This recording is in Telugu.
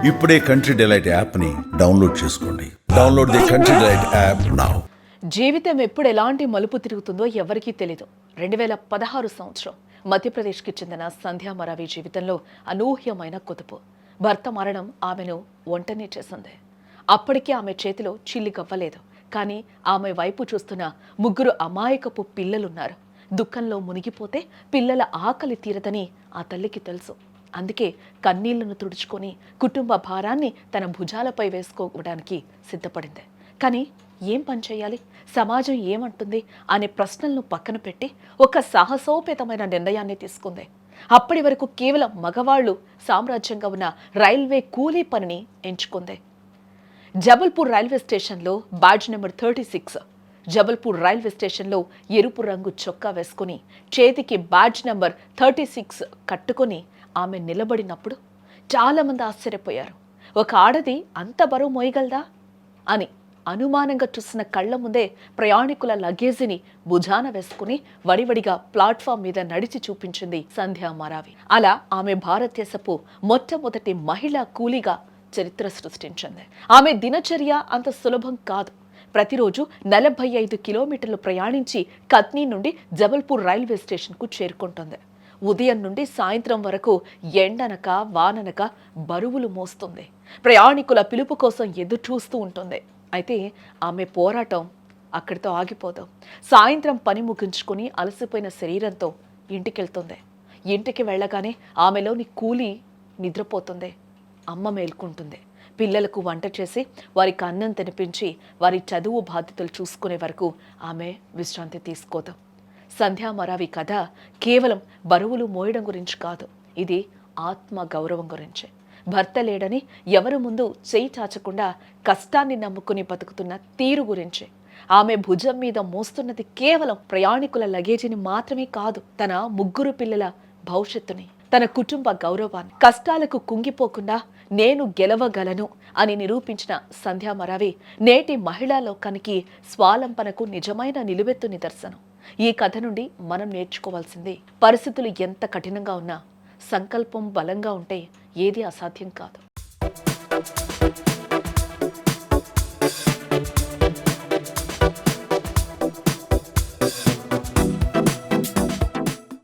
ఇప్పుడే కంట్రీ డిలైట్ యాప్ని డౌన్లోడ్ చేసుకోండి. Download the country delight app now. జీవితం ఎప్పుడు ఎలాంటి మలుపు తిరుగుతుందో ఎవరికీ తెలీదు. 2016 సంవత్సరం మధ్యప్రదేశ్కి చెందిన సంధ్యా మరావి జీవితంలో అనూహ్యమైన కుదుపు. భర్త మరణం ఆమెను ఒంటని చేసింది. అప్పటికే ఆమె చేతిలో చిల్లి గవ్వలేదు. కానీ ఆమె వైపు చూస్తున్న 3 అమాయకపు పిల్లలున్నారు. దుఃఖంలో మునిగిపోతే పిల్లల ఆకలి తీరదని ఆ తల్లికి తెలుసు. అందుకే కన్నీళ్లను తుడుచుకొని కుటుంబ భారాన్ని తన భుజాలపై వేసుకోవడానికి సిద్ధపడింది. కానీ ఏం పని చేయాలి, సమాజం ఏమంటుంది అనే ప్రశ్నలను పక్కన పెట్టి ఒక సాహసోపేతమైన నిర్ణయాన్ని తీసుకుంది. అప్పటి వరకు కేవలం మగవాళ్లు సామ్రాజ్యంగా ఉన్న రైల్వే కూలీ పనిని ఎంచుకుంది. జబల్పూర్ రైల్వే స్టేషన్లో బాడ్జ్ నెంబర్ 36, జబల్పూర్ రైల్వే స్టేషన్లో ఎరుపు రంగు చొక్కా వేసుకుని చేతికి బాడ్జ్ నెంబర్ 36 కట్టుకొని ఆమె నిలబడినప్పుడు చాలామంది ఆశ్చర్యపోయారు. ఒక ఆడది అంత బరువు మోయగలదా అని అనుమానంగా చూసిన కళ్ల ముందే ప్రయాణికుల లగేజీని భుజాన వేసుకుని వడివడిగా ప్లాట్ఫామ్ మీద నడిచి చూపించింది సంధ్యా మరావి. అలా ఆమె భారతదేశపు మొట్టమొదటి మహిళా కూలీగా చరిత్ర సృష్టించింది. ఆమె దినచర్య అంత సులభం కాదు. ప్రతిరోజు 45 కిలోమీటర్లు ప్రయాణించి కత్నీ నుండి జబల్పూర్ రైల్వే స్టేషన్కు చేరుకుంటుంది. ఉదయం నుండి సాయంత్రం వరకు ఎండనక వాననక బరువులు మోస్తుంది. ప్రయాణికుల పిలుపు కోసం ఎదురు చూస్తూ ఉంటుంది. అయితే ఆమె పోరాటం అక్కడితో ఆగిపోదు. సాయంత్రం పని ముగించుకుని అలసిపోయిన శరీరంతో ఇంటికెళ్తుంది. ఇంటికి వెళ్ళగానే ఆమెలోని కూలి నిద్రపోతుంది. అమ్మ మేల్కుంటుంది. పిల్లలకు వంట చేసి వారికి అన్నం తినిపించి వారి చదువు బాధ్యతలు చూసుకునే వరకు ఆమె విశ్రాంతి తీసుకోదు. సంధ్యా మరావి కథ కేవలం బరువులు మోయడం గురించి కాదు, ఇది ఆత్మ గౌరవం గురించి. భర్త లేడని ఎవరు ముందు చేయి చాచకుండా కష్టాన్ని నమ్ముకుని బతుకుతున్న తీరు గురించి. ఆమె భుజం మీద మోస్తున్నది కేవలం ప్రయాణికుల లగేజీని మాత్రమే కాదు, తన 3 పిల్లల భవిష్యత్తుని, తన కుటుంబ గౌరవాన్ని. కష్టాలకు కుంగిపోకుండా నేను గెలవగలను అని నిరూపించిన సంధ్యా మరావి నేటి మహిళా లోకానికి స్వాలంపనకు నిజమైన నిలువెత్తు నిదర్శనం. ఈ కథ నుండి మనం నేర్చుకోవాల్సింది, పరిస్థితులు ఎంత కఠినంగా ఉన్నా సంకల్పం బలంగా ఉంటే ఏది అసాధ్యం కాదు.